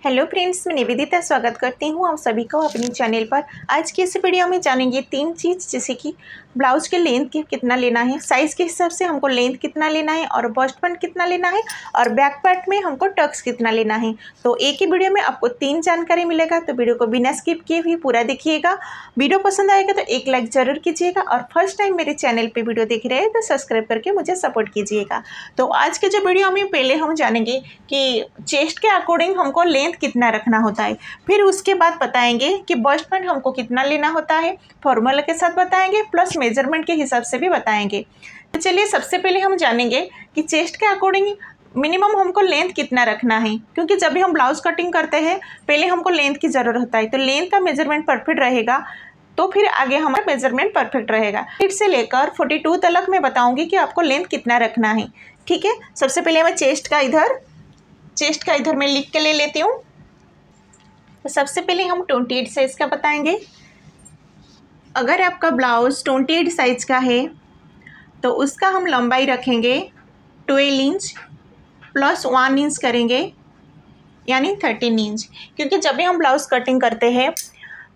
Hello friends, मैं निवेदिता स्वागत करती हूँ आप सभी को अपनी चैनल पर। आज की इस वीडियो में जानेंगे तीन चीज़, जैसे कि ब्लाउज के लेंथ कितना लेना है, साइज़ के हिसाब से हमको लेंथ कितना लेना है और बस्ट पॉइंट कितना लेना है और बैक पार्ट में हमको टक्स कितना लेना है। तो एक ही वीडियो में आपको तीन जानकारी मिलेगा, तो वीडियो को बिना स्किप किए भी पूरा देखिएगा। वीडियो पसंद आएगा तो एक लाइक ज़रूर कीजिएगा और फर्स्ट टाइम मेरे चैनल पर वीडियो देख रहे हैं तो सब्सक्राइब करके मुझे सपोर्ट कीजिएगा। तो आज के जो वीडियो में पहले हम जानेंगे कि चेस्ट के अकॉर्डिंग हमको लेंथ कितना रखना होता है, फिर उसके बाद बताएंगे कि बस्ट पॉइंट हमको कितना लेना होता है, फॉर्मूला के साथ बताएंगे, प्लस मेजरमेंट के हिसाब से भी बताएंगे। तो चलिए सबसे पहले हम जानेंगे कि चेस्ट के अकॉर्डिंग मिनिमम हमको लेंथ कितना रखना है, क्योंकि जब भी हम ब्लाउज कटिंग करते हैं पहले हमको लेंथ की ज़रूरत होता है। तो लेंथ का मेजरमेंट परफेक्ट रहेगा तो फिर आगे हमारा मेजरमेंट परफेक्ट रहेगा। 8 से लेकर 42 तक मैं बताऊंगी कि आपको लेंथ कितना रखना है। ठीक है, सबसे पहले मैं चेस्ट का इधर मैं लिख के ले लेती हूँ। तो सबसे पहले हम 28 साइज़ का बताएंगे। अगर आपका ब्लाउज 28 साइज़ का है तो उसका हम लंबाई रखेंगे 12 इंच प्लस 1 इंच करेंगे, यानी 13 इंच। क्योंकि जब भी हम ब्लाउज कटिंग करते हैं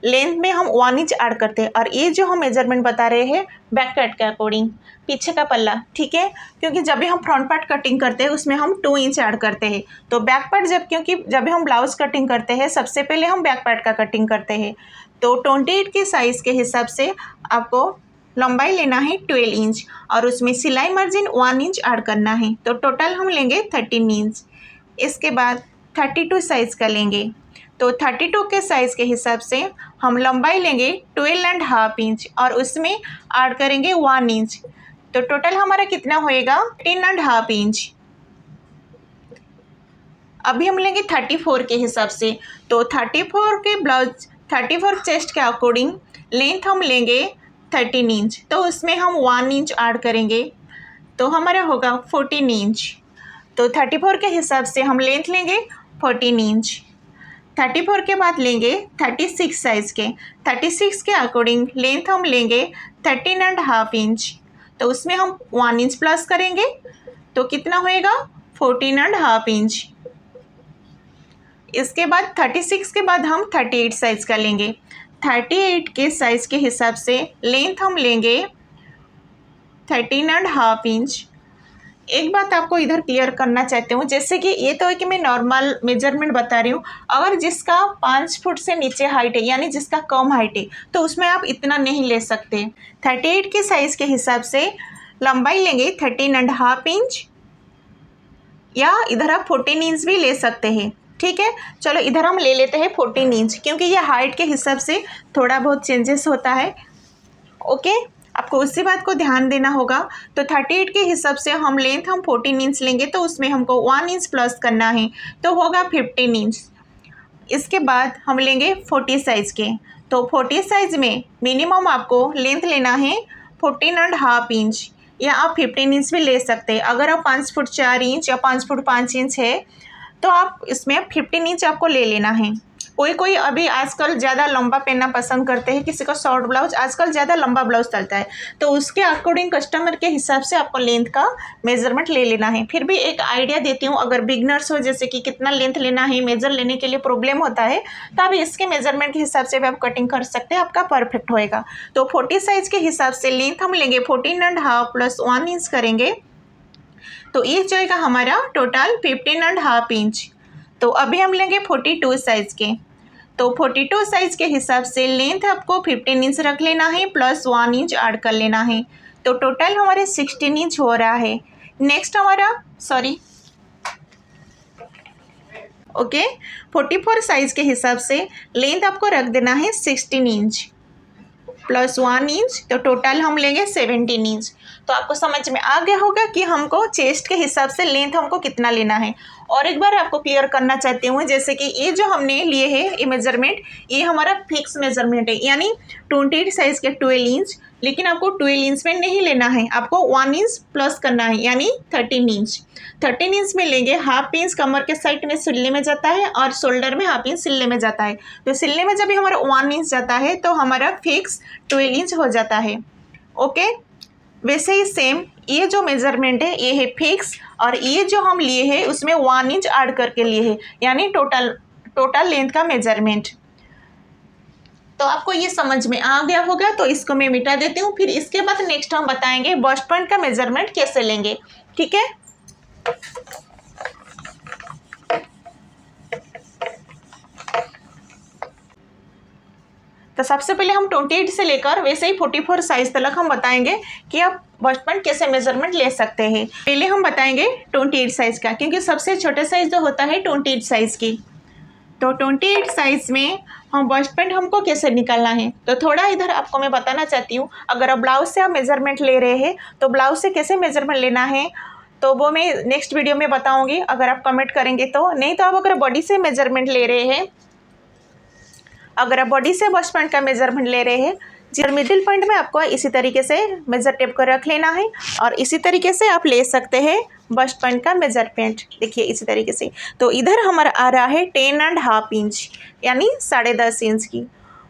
लेंथ में हम 1 इंच ऐड करते हैं, और ये जो हम मेजरमेंट बता रहे हैं बैक पार्ट के अकॉर्डिंग, पीछे का पल्ला। ठीक है, क्योंकि जब भी हम फ्रंट पार्ट कटिंग करते हैं उसमें हम 2 इंच ऐड करते हैं। तो बैक पार्ट क्योंकि जब भी हम ब्लाउज कटिंग करते हैं सबसे पहले हम बैक पार्ट का कटिंग करते हैं। तो 28 के साइज़ के हिसाब से आपको लंबाई लेना है 12 इंच और उसमें सिलाई मार्जिन 1 इंच ऐड करना है। तो टोटल हम लेंगे 13 इंच। इसके बाद 32 साइज़ का लेंगे। तो 32 के साइज़ के हिसाब से हम लंबाई लेंगे 12.5 इंच और उसमें ऐड करेंगे 1 इंच। तो टोटल हमारा कितना होएगा 13.5 इंच। अभी हम लेंगे 34 के हिसाब से। तो 34 चेस्ट के अकॉर्डिंग लेंथ हम लेंगे 13 इंच, तो उसमें हम 1 इंच ऐड करेंगे तो हमारा होगा 14 इंच। तो 34 के हिसाब से हम लेंथ लेंगे 14 इंच। 34 के बाद लेंगे 36 साइज़ के। 36 के अकॉर्डिंग लेंथ हम लेंगे 13.5 इंच, तो उसमें हम 1 इंच प्लस करेंगे तो कितना होएगा 14.5 इंच। इसके बाद 36 के बाद हम 38 साइज़ का लेंगे। 38 के साइज़ के हिसाब से लेंथ हम लेंगे 13.5 इंच। एक बात आपको इधर क्लियर करना चाहती हूँ, जैसे कि ये तो है कि मैं नॉर्मल मेजरमेंट बता रही हूँ। अगर जिसका 5 फुट से नीचे हाइट है, यानी जिसका कम हाइट है, तो उसमें आप इतना नहीं ले सकते। 38 के साइज़ के हिसाब से लंबाई लेंगे 13.5 इंच, या इधर आप 14 इंच भी ले सकते हैं। ठीक है, चलो इधर हम ले लेते हैं 14 इंच, क्योंकि ये हाइट के हिसाब से थोड़ा बहुत चेंजेस होता है। ओके, आपको उसी बात को ध्यान देना होगा। तो 38 के हिसाब से हम लेंथ 14 इंच लेंगे, तो उसमें हमको 1 इंच प्लस करना है तो होगा 15 इंच। इसके बाद हम लेंगे 40 साइज़ के। तो 40 साइज़ में मिनिमम आपको लेंथ लेना है 14.5 इंच, या आप 15 इंच भी ले सकते हैं। अगर आप 5 फुट 4 इंच या 5 फुट 5 इंच है तो आप इसमें 15 इंच आपको ले लेना है। कोई अभी आजकल ज़्यादा लंबा पहनना पसंद करते हैं, किसी का शॉर्ट ब्लाउज, आजकल ज़्यादा लंबा ब्लाउज चलता है, तो उसके अकॉर्डिंग कस्टमर के हिसाब से आपको लेंथ का मेजरमेंट ले लेना है। फिर भी एक आइडिया देती हूँ, अगर बिगनर्स हो, जैसे कि कितना लेंथ लेना है मेजर लेने के लिए प्रॉब्लम होता है, तो आप इसके मेजरमेंट के हिसाब से भी आप कटिंग कर सकते हैं, आपका परफेक्ट होएगा। तो 40 साइज़ के हिसाब से लेंथ हम लेंगे 14.5 प्लस 1 इंच करेंगे, तो ये जाएगा हमारा टोटल 15.5 इंच। तो अभी हम लेंगे 42 साइज़ के। तो 42 साइज़ के हिसाब से लेंथ आपको 15 इंच रख लेना है, प्लस 1 इंच ऐड कर लेना है, तो टोटल हमारे 16 इंच हो रहा है। नेक्स्ट हमारा 44 साइज़ के हिसाब से लेंथ आपको रख देना है 16 इंच प्लस 1 इंच, तो टोटल हम लेंगे 17 इंच। तो आपको समझ में आ गया होगा कि हमको चेस्ट के हिसाब से लेंथ हमको कितना लेना है। और एक बार आपको क्लियर करना चाहती हूँ, जैसे कि ये जो हमने लिए है ये मेजरमेंट, ये हमारा फिक्स मेजरमेंट है, यानी 28 साइज़ के 12 इंच, लेकिन आपको 12 इंच में नहीं लेना है, आपको 1 इंच प्लस करना है, यानी 13 इंच। 13 इंच में लेंगे, हाफ इंच कमर के साइड में सिल्ले में जाता है और शोल्डर में हाफ इंच सिल्ले में जाता है। तो सिल्ले में जब भी हमारा 1 इंच जाता है तो हमारा फिक्स 12 इंच हो जाता है। ओके, वैसे ही सेम ये जो मेजरमेंट है ये है फिक्स, और ये जो हम लिए हैं उसमें 1 इंच ऐड करके लिए हैं, यानी टोटल टोटल लेंथ का मेजरमेंट। तो आपको ये समझ में आ गया होगा, तो इसको मैं मिटा देती हूँ। फिर इसके बाद नेक्स्ट हम बताएंगे बस्ट पॉइंट का मेजरमेंट कैसे लेंगे, ठीक है। तो सबसे पहले हम 28 से लेकर वैसे ही 44 साइज तक हम बताएंगे कि आप बस्ट पॉइंट कैसे मेजरमेंट ले सकते हैं। पहले हम बताएंगे 28 साइज का, क्योंकि सबसे छोटे साइज जो होता है 28 साइज की। तो 28 साइज में हम बस्ट पॉइंट हमको कैसे निकालना है, तो थोड़ा इधर आपको मैं बताना चाहती हूँ। अगर आप ब्लाउज से आप मेजरमेंट ले रहे हैं तो ब्लाउज से कैसे मेजरमेंट लेना है तो वो मैं नेक्स्ट वीडियो में बताऊँगी, अगर आप कमेंट करेंगे तो। नहीं तो आप अगर बॉडी से मेजरमेंट ले रहे हैं, अगर आप बॉडी से बस्ट पॉइंट का मेजरमेंट ले रहे हैं, जिधर मिडिल पॉइंट में आपको इसी तरीके से मेजर टेप कर रख लेना है और इसी तरीके से आप ले सकते हैं बस्ट पॉइंट का मेजरमेंट। देखिए इसी तरीके से। तो इधर हमारा आ रहा है 10.5 इंच, यानी 10.5 इंच की।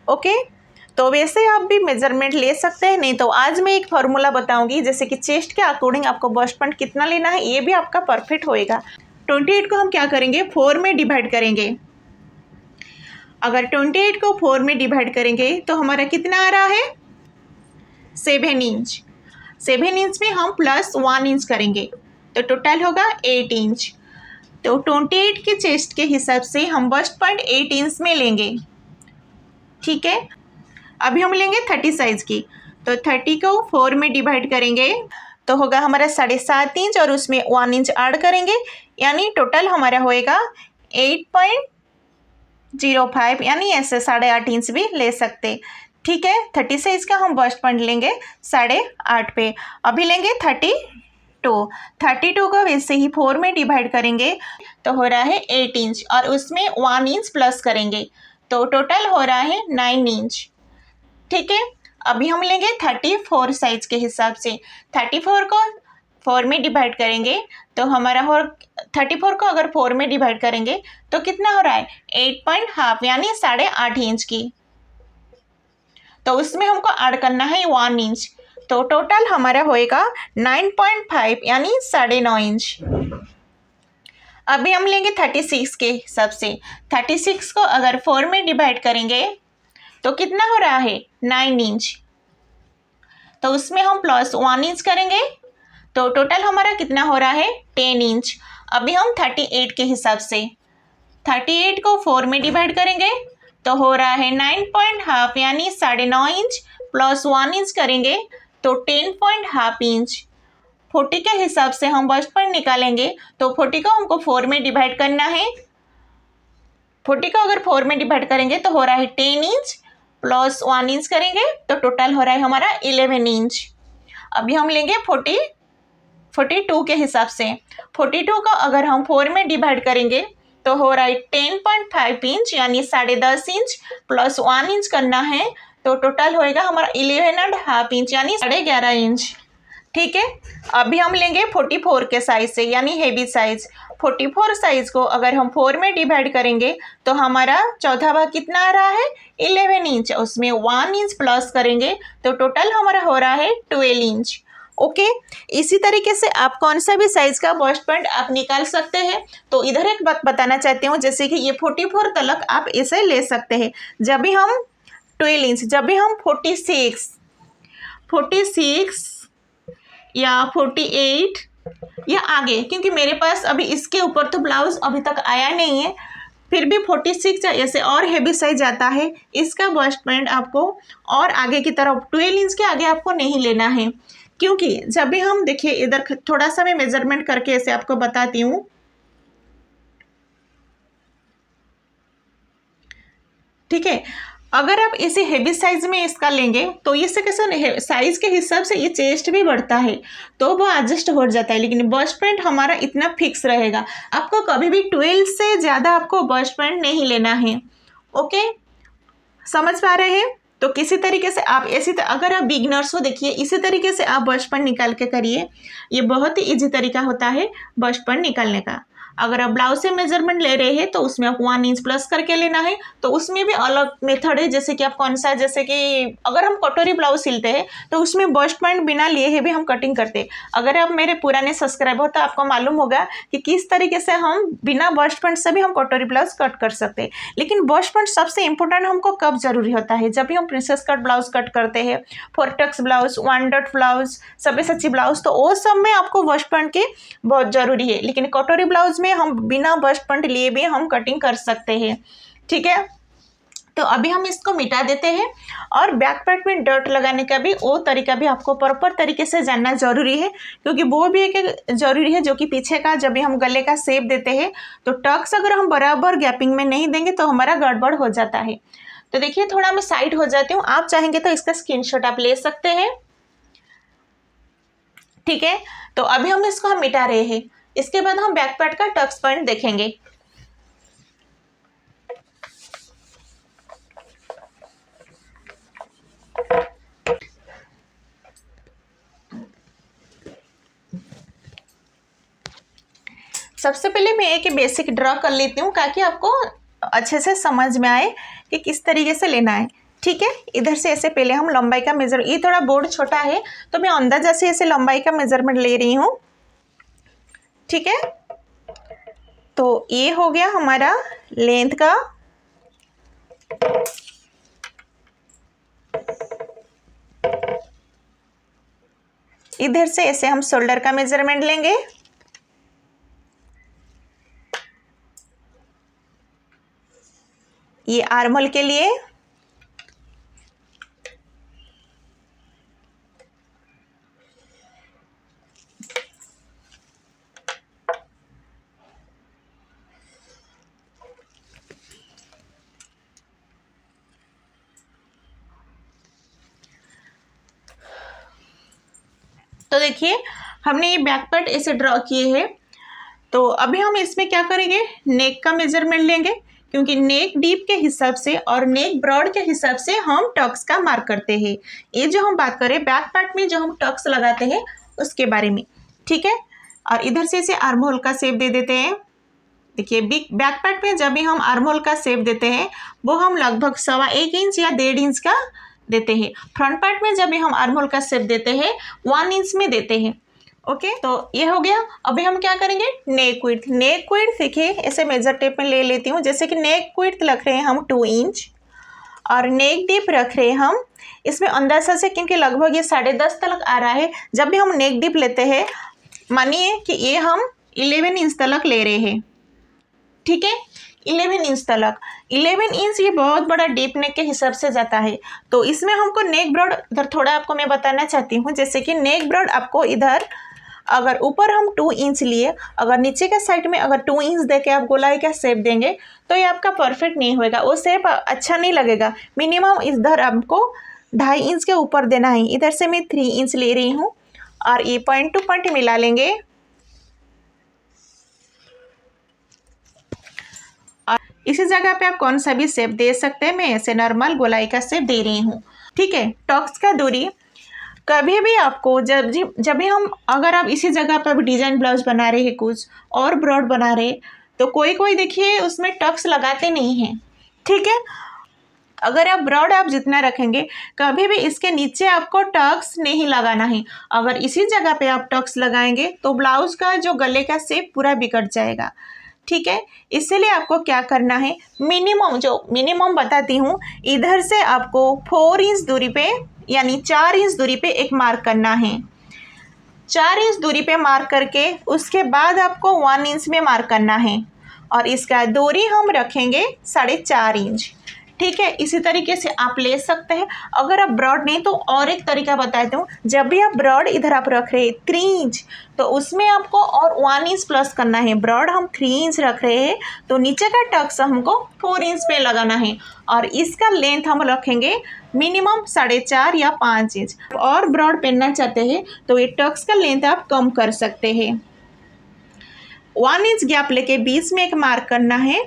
ओके, तो वैसे आप भी मेजरमेंट ले सकते हैं। नहीं तो आज मैं एक फार्मूला बताऊंगी, जैसे कि चेस्ट के अकॉर्डिंग आपको बस्ट पॉइंट कितना लेना है, ये भी आपका परफेक्ट होएगा। 28 को हम क्या करेंगे, 4 में डिवाइड करेंगे। अगर 28 को 4 में डिवाइड करेंगे तो हमारा कितना आ रहा है, 7 इंच। 7 इंच में हम प्लस 1 इंच करेंगे तो टोटल होगा 8 इंच। तो 28 के चेस्ट के हिसाब से हम बस्ट पॉइंट 8 इंच में लेंगे, ठीक है। अभी हम लेंगे 30 साइज की। तो 30 को 4 में डिवाइड करेंगे तो होगा हमारा 7.5 इंच और उसमें 1 इंच ऐड करेंगे, यानी टोटल हमारा होएगा 8.05, यानी ऐसे 8.5 इंच भी ले सकते, ठीक है। 30 साइज का हम बस्ट पॉइंट लेंगे 8.5 पे। अभी लेंगे 32 को वैसे ही 4 में डिवाइड करेंगे तो हो रहा है 8 इंच और उसमें 1 इंच प्लस करेंगे तो टोटल हो रहा है 9 इंच, ठीक है। अभी हम लेंगे 34 साइज के हिसाब से। 34 को 4 में डिवाइड करेंगे तो हमारा हो 34 को अगर 4 में डिवाइड करेंगे तो कितना हो रहा है, 8.5, यानी 8.5 इंच की। तो उसमें हमको ऐड करना है 1 इंच, तो टोटल हमारा होएगा 9.5, यानी 9.5 इंच। अभी हम लेंगे 36 के हिसाब से। 36 को अगर 4 में डिवाइड करेंगे तो कितना हो रहा है, 9 इंच। तो उसमें हम प्लस 1 इंच करेंगे तो टोटल हमारा कितना हो रहा है, 10 इंच। अभी हम 38 के हिसाब से 38 को 4 में डिवाइड करेंगे तो हो रहा है 9.5, यानी 9.5 इंच प्लस 1 इंच करेंगे तो 10.5 इंच। 40 के हिसाब से हम बस्ट पॉइंट निकालेंगे तो 40 को हमको 4 में डिवाइड करना है। 40 को अगर 4 में डिवाइड करेंगे तो हो रहा है 10 इंच प्लस 1 इंच करेंगे तो टोटल हो रहा है हमारा 11 इंच। अभी हम लेंगे 42 के हिसाब से। 42 को अगर हम 4 में डिवाइड करेंगे तो हो रहा है 10.5 इंच, यानी 10.5 इंच प्लस 1 इंच करना है तो टोटल होएगा हमारा 11.5 इंच, यानी 11.5 इंच, ठीक है। अभी हम लेंगे 44 के साइज से, यानी हेवी साइज। 44 साइज को अगर हम 4 में डिवाइड करेंगे तो हमारा चौथा भाग कितना आ रहा है, 11 इंच। उसमें 1 इंच प्लस करेंगे तो टोटल हमारा हो रहा है 12 इंच। ओके, इसी तरीके से आप कौन सा भी साइज का बस्ट पॉइंट आप निकाल सकते हैं। तो इधर एक बात बताना चाहती हूँ, जैसे कि ये 44 तक आप इसे ले सकते हैं। जब भी हम 12 इंच, जब भी हम 46 या 48 या आगे, क्योंकि मेरे पास अभी इसके ऊपर तो ब्लाउज अभी तक आया नहीं है, फिर भी 46 ऐसे और हेवी साइज आता है, इसका बस्ट पॉइंट आपको और आगे की तरफ 12 इंच के आगे आपको नहीं लेना है। क्योंकि जब भी हम देखिए इधर थोड़ा सा मैं मेजरमेंट करके ऐसे आपको बताती हूँ। ठीक है, अगर आप इसे हेवी साइज में इसका लेंगे तो इससे कैसे साइज के हिसाब से ये चेस्ट भी बढ़ता है तो वो एडजस्ट हो जाता है, लेकिन बस्ट पॉइंट हमारा इतना फिक्स रहेगा। आपको कभी भी 12 से ज़्यादा आपको बस्ट पॉइंट नहीं लेना है। ओके, समझ पा रहे हैं। तो किसी तरीके से आप अगर आप बिगनर्स हो, देखिए इसी तरीके से आप बस्ट पॉइंट निकाल के करिए। ये बहुत ही ईजी तरीका होता है बस्ट पॉइंट निकालने का। अगर आप ब्लाउज से मेजरमेंट ले रहे हैं तो उसमें आप 1 इंच प्लस करके लेना है। तो उसमें भी अलग मेथड है, जैसे कि आप कौन सा, जैसे कि अगर हम कटोरी ब्लाउज सिलते हैं तो उसमें बस्ट पॉइंट बिना लिए है भी हम कटिंग करते हैं। अगर आप मेरे पुराने सब्सक्राइबर हो तो आपको मालूम होगा कि किस तरीके से हम बिना बस्ट पॉइंट से भी हम कटोरी ब्लाउज कट कर सकते हैं। लेकिन बस्ट पॉइंट सबसे इंपॉर्टेंट हमको कब जरूरी होता है, जब भी हम प्रिंसेस कट ब्लाउज कट करते हैं, 4 tucks blouse, 1 dot blouse, Sabyasachi blouse, तो वो सब में आपको बस्ट पॉइंट की बहुत जरूरी है। लेकिन कटोरी ब्लाउज में हम बिना बस्ट पॉइंट लिए भी हम कटिंग कर सकते हैं। ठीक है, तो अभी हम इसको मिटा देते हैं। और बैक पार्ट में डॉट लगाने का भी वो तरीका भी आपको प्रॉपर तरीके से जानना जरूरी है, क्योंकि वो भी एक जरूरी है, जो कि पीछे का जब भी हम गले का शेप देते हैं तो टक्स अगर हम बराबर गैपिंग में नहीं देंगे तो हमारा गड़बड़ हो जाता है। तो देखिए थोड़ा मैं साइड हो जाती हूँ, आप चाहेंगे तो इसका स्क्रीनशॉट आप ले सकते हैं। ठीक है, तो अभी हम इसको मिटा रहे हैं। इसके बाद हम बैक पार्ट का टक्स पॉइंट देखेंगे। सबसे पहले मैं एक बेसिक ड्रॉ कर लेती हूँ ताकि आपको अच्छे से समझ में आए कि किस तरीके से लेना है। ठीक है, इधर से ऐसे पहले हम लंबाई का मेजर, ये थोड़ा बोर्ड छोटा है तो मैं अंदाजा से ऐसे लंबाई का मेजरमेंट ले रही हूँ। ठीक है, तो ये हो गया हमारा लेंथ का। इधर से ऐसे हम शोल्डर का मेजरमेंट लेंगे। ये आर्महोल के लिए। तो देखिए हमने ये बैक पार्ट ऐसे ड्रॉ किए हैं। तो अभी हम इसमें क्या करेंगे, नेक का मेजरमेंट लेंगे, क्योंकि नेक डीप के हिसाब से और नेक ब्रॉड के हिसाब से हम टक्स का मार्क करते हैं। ये जो हम बात करें बैक पार्ट में जो हम टक्स लगाते हैं उसके बारे में। ठीक है, और इधर से इसे आर्महोल का शेप दे देते हैं। देखिए बैक पार्ट में जब भी हम आर्महोल का शेप देते हैं वो हम लगभग 1.25 इंच या 1.5 इंच का देते हैं। फ्रंट पार्ट में जब भी हम आर्महोल का शेप देते हैं 1 इंच में देते हैं। ओके, तो ये हो गया। अभी हम क्या करेंगे, नेक विड्थ। नेक विड्थ देखिए ऐसे मेजर टेप में ले लेती हूँ, जैसे कि नेक विड्थ रख रहे हैं हम 2 इंच और नेक डीप रख रहे हैं हम इसमें अंदाजा से, क्योंकि लगभग ये 10.5 तक आ रहा है। जब भी हम नेक डीप लेते हैं मानिए कि ये हम 11 इंच तक ले रहे हैं। ठीक है, 11 इंच तक। 11 इंच ये बहुत बड़ा डीप नेक के हिसाब से जाता है। तो इसमें हमको नेक ब्रॉड इधर थोड़ा आपको मैं बताना चाहती हूँ, जैसे कि नेक ब्रॉड आपको इधर अगर ऊपर हम 2 इंच लिए, अगर नीचे का साइड में अगर 2 इंच देके आप गोलाई का शेप देंगे तो ये आपका परफेक्ट नहीं होएगा, वो शेप अच्छा नहीं लगेगा। मिनिमम इधर आपको 2.5 इंच के ऊपर देना है। इधर से मैं 3 इंच ले रही हूँ और ये पॉइंट टू पॉइंट मिला लेंगे। और इसी जगह पे आप कौन सा भी शेप दे सकते हैं, मैं ऐसे नॉर्मल गोलाई का शेप दे रही हूँ। ठीक है, टक्स का दूरी कभी भी आपको जब भी हम अगर आप इसी जगह पर डिजाइन ब्लाउज बना रहे हैं कुछ और ब्रॉड बना रहे तो कोई देखिए उसमें टक्स लगाते नहीं हैं। ठीक है, अगर आप ब्रॉड आप जितना रखेंगे कभी भी इसके नीचे आपको टक्स नहीं लगाना है। अगर इसी जगह पे आप टक्स लगाएंगे तो ब्लाउज का जो गले का शेप पूरा बिगड़ जाएगा। ठीक है, इसलिए आपको क्या करना है, मिनिमम बताती हूँ, इधर से आपको 4 इंच दूरी पे यानी 4 इंच दूरी पे एक मार्क करना है। 4 इंच दूरी पे मार्क करके उसके बाद आपको 1 इंच में मार्क करना है और इसका दूरी हम रखेंगे 4.5 इंच। ठीक है, इसी तरीके से आप ले सकते हैं। अगर आप ब्रॉड नहीं तो और एक तरीका बताती हूँ, जब भी आप ब्रॉड इधर आप रख रहे हैं 3 इंच तो उसमें आपको और 1 इंच प्लस करना है। ब्रॉड हम 3 इंच रख रहे हैं तो नीचे का टक्स हमको 4 इंच पे लगाना है और इसका लेंथ हम रखेंगे मिनिमम 4.5 या 5 इंच। और ब्रॉड पहनना चाहते हैं तो ये टक्स का लेंथ आप कम कर सकते हैं। 1 इंच गैप लेके बीच में एक मार्क करना है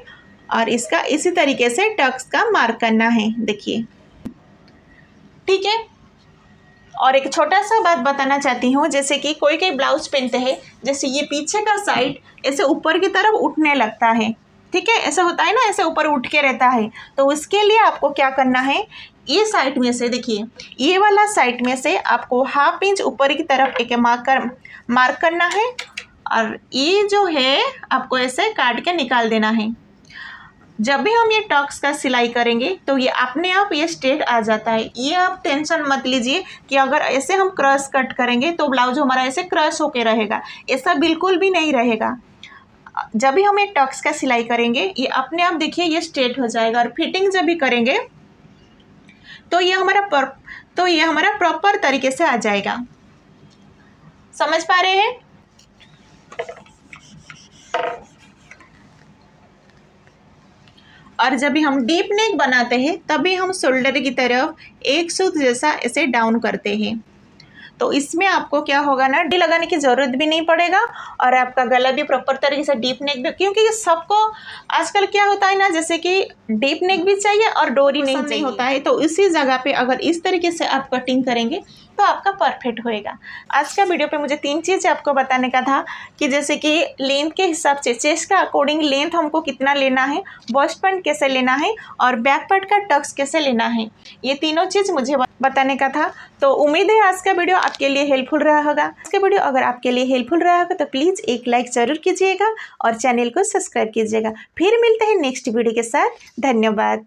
और इसका इसी तरीके से टक्स का मार्क करना है। देखिए, ठीक है, और एक छोटा सा बात बताना चाहती हूँ, जैसे कि कोई कोई ब्लाउज पहनते हैं, जैसे ये पीछे का साइड ऐसे ऊपर की तरफ उठने लगता है, ठीक है, ऐसा होता है ना, ऐसे ऊपर उठ के रहता है। तो उसके लिए आपको क्या करना है, ये साइड में से देखिए, ये वाला साइड में से आपको 1/2 इंच ऊपर की तरफ एक मार्क करना है, और ये जो है आपको ऐसे काट के निकाल देना है। जब भी हम ये टक्स का सिलाई करेंगे तो ये अपने आप ये स्ट्रेट आ जाता है। ये आप टेंशन मत लीजिए कि अगर ऐसे हम क्रॉस कट करेंगे तो ब्लाउज हमारा ऐसे क्रॉस होके रहेगा, ऐसा बिल्कुल भी नहीं रहेगा। जब भी हम ये टक्स का सिलाई करेंगे ये अपने आप देखिए ये स्ट्रेट हो जाएगा, और फिटिंग जब भी करेंगे तो ये हमारा प्रॉपर तरीके से आ जाएगा। समझ पा रहे हैं? और जब भी हम डीप नेक बनाते हैं तभी हम शोल्डर की तरफ एक सूत जैसा ऐसे डाउन करते हैं। तो इसमें आपको क्या होगा ना, डी लगाने की ज़रूरत भी नहीं पड़ेगा, और आपका गला भी प्रॉपर तरीके से डीप नेक भी, क्योंकि ये सबको आजकल क्या होता है ना, जैसे कि डीप नेक भी चाहिए और डोरी नहीं होता है। तो इसी जगह पे अगर इस तरीके से आप कटिंग करेंगे तो आपका परफेक्ट होएगा। आज का वीडियो पे मुझे 3 चीज़ आपको बताने का था, कि जैसे कि लेंथ के हिसाब से चेस्ट का अकॉर्डिंग लेंथ हमको कितना लेना है, बस्ट पॉइंट कैसे लेना है, और बैक पार्ट का टक्स कैसे लेना है, ये तीनों चीज़ मुझे बताने का था। तो उम्मीद है आज का वीडियो आपके लिए हेल्पफुल रहा होगा। आज का वीडियो अगर आपके लिए हेल्पफुल रहा होगा तो प्लीज़ एक लाइक ज़रूर कीजिएगा और चैनल को सब्सक्राइब कीजिएगा। फिर मिलते हैं नेक्स्ट वीडियो के साथ। धन्यवाद।